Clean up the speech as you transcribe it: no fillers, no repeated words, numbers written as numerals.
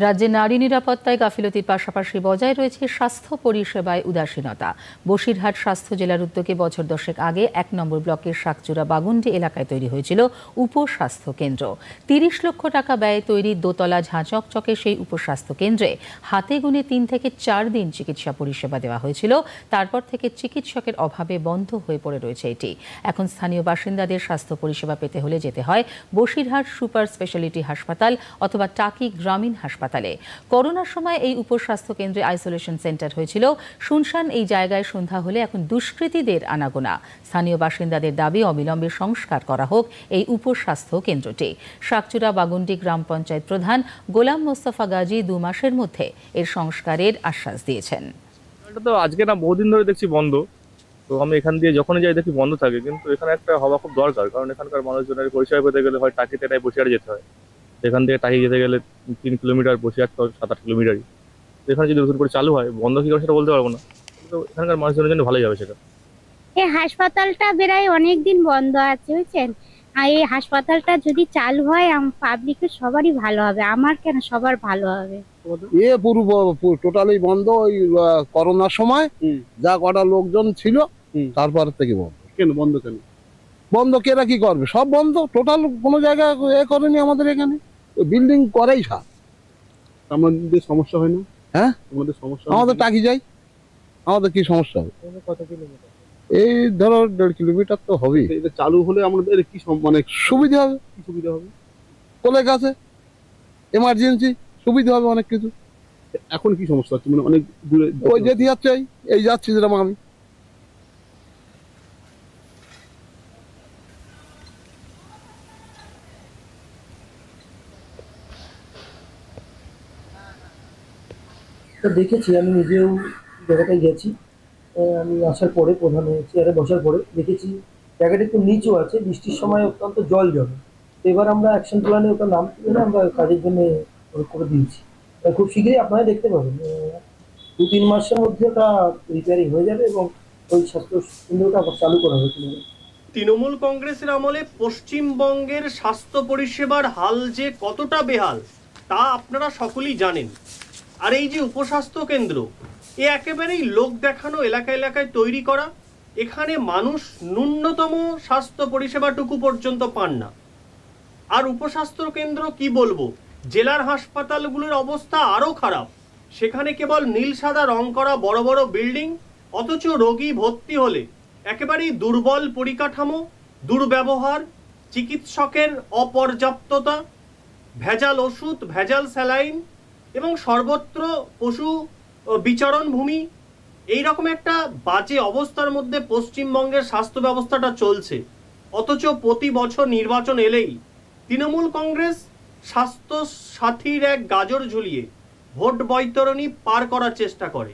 রাজ্যে নারী নিরাপত্তায় গাফিলতির পাশাপাশি বজায় রয়েছে স্বাস্থ্য পরিষেবায় উদাসীনতা। বসিরহাট স্বাস্থ্য জেলার উদ্যোগে বছর দশেক আগে ১ নম্বর ব্লকের শাকচুরা বাগুন্ডি এলাকায় তৈরি হয়েছিল উপস্বাস্থ্য কেন্দ্র। ৩০ লক্ষ টাকা ব্যয়ে তৈরি দোতলা ঝাঁচকচকে সেই উপস্বাস্থ্য কেন্দ্রে হাতে গুনে ৩ থেকে ৪ দিন চিকিৎসা পরিষেবা দেওয়া হয়েছিল। তারপর থেকে চিকিৎসকের অভাবে বন্ধ হয়ে পড়ে রয়েছে এটি। এখন স্থানীয় বাসিন্দাদের স্বাস্থ্য পরিষেবা পেতে হলে যেতে হয় বসিরহাট সুপার স্পেশালিটি হাসপাতাল অথবা টাকি গ্রামীণ হাসপাতালে। করোনার সময় এই উপস্বাস্থ্য কেন্দ্রে আইসোলেশন সেন্টার হয়েছিল। শুনশান এই জায়গায় সন্ধ্যা হলে এখন দুষ্কৃতীদের আনাগোনা। স্থানীয় বাসিন্দাদের দাবি অবিলম্বে সংস্কার করা হোক এই উপস্বাস্থ্য কেন্দ্রটি। শাকচুরা বাগুন্ডি গ্রাম পঞ্চায়েত প্রধান গোলাম মোস্তফা গাজী ২ মাসের মধ্যে এর সংস্কারের আশ্বাস দিয়েছেন। এটা তো আজকে না, বহুদিন ধরে দেখছি বন্ধ। তো আমি এখান দিয়ে যখনই যাই দেখি বন্ধ থাকে, কিন্তু এখানে একটা হওয়া খুব দরকার, কারণ এখানকার মানুষজনের পরিষেবা পেতে গেলে হয় টাকিতে নাই বসিরহাট যেতে হয়। এখান থেকে টাকি যেতে গেলে ৩ কিলোমিটার, বসিরহাট তো ৭-৮ কিলোমিটারই। এখানে যদি নতুন করে চালু হয়, বন্ধ কি করে সেটা বলতে পারবো না, কিন্তু এখানকার মানুষজনের জন্য ভালোই হবে সেটা। এই হাসপাতালটা বেড়াই অনেকদিন বন্ধ আছে, বুঝছেন। আর এই হাসপাতালটা যদি চালু হয় পাবলিকের সবারই ভালো হবে, আমার কেন সবার ভালো হবে। পুরো টোটালি বন্ধ। ওই করোনার সময় যা কটা লোকজন ছিল তারপর থেকে বন্ধ। কেন বন্ধ? কেন বন্ধ? কেরা কি করবে? সব বন্ধ, টোটাল কোনো জায়গায় এ করেনি আমাদের এখানে। বিল্ডিং করেই ছাড়। আমাদের সমস্যা হয় না? হ্যাঁ, আমাদের সমস্যা, আমাদের টাকি যাই, আমাদের কি সমস্যা হবে? কত কিলোমিটার? এই ধরো 1.5 কিলোমিটার তো হবেই। এটা চালু হলে আমাদের কি মানে সুবিধা হবে। কি সুবিধা হবে? কোলের কাছে এমার্জেন্সি সুবিধা হবে অনেক কিছু। এখন কি সমস্যা হচ্ছে? মানে অনেক দূরে ওই যেতে যাচ্ছে, এই যাচ্ছি যেরকম আমি। দেখেছি, আমি নিজেও জায়গাটায় গেছি। আমি আসার পরে প্রধান চেয়ারে বসার পরে দেখেছি জায়গাটা একটু নিচু আছে, বৃষ্টির সময় অত্যন্ত জল জমে। তো এবার আমরা অ্যাকশন প্ল্যানে ওটা নাম তুলে আমরা কাজের জন্য করে দিয়েছি। খুব শীঘ্রই আপনারা দেখতে পাবেন, 2-3 মাসের মধ্যে ওটা রিপেয়ারিং হয়ে যাবে এবং ওই স্বাস্থ্য কেন্দ্রটা আবার চালু করা হবে। তৃণমূল কংগ্রেসের আমলে পশ্চিমবঙ্গের স্বাস্থ্য পরিষেবার হাল যে কতটা বেহাল তা আপনারা সকলেই জানেন। আর এই যে উপস্বাস্থ্য কেন্দ্র, এ একেবারেই লোক দেখানো, এলাকায় এলাকায় তৈরি করা। এখানে মানুষ ন্যূনতম স্বাস্থ্য পরিষেবাটুকু পর্যন্ত পান না। আর উপস্বাস্থ্য কেন্দ্র কি বলবো, জেলার হাসপাতালগুলোর অবস্থা আরও খারাপ। সেখানে কেবল নীল সাদা রং করা বড় বড় বিল্ডিং, অথচ রোগী ভর্তি হলে একেবারেই দুর্বল পরিকাঠামো, দুর্ব্যবহার, চিকিৎসকের অপর্যাপ্ততা, ভেজাল ওষুধ, ভেজাল স্যালাইন এবং সর্বত্র পশু বিচরণ ভূমি। এইরকম একটা বাজে অবস্থার মধ্যে পশ্চিমবঙ্গের স্বাস্থ্য ব্যবস্থাটা চলছে। অথচ প্রতি বছর নির্বাচন এলেই তৃণমূল কংগ্রেস স্বাস্থ্য সাথীর এক গাজর ঝুলিয়ে ভোট বৈতরণী পার করার চেষ্টা করে।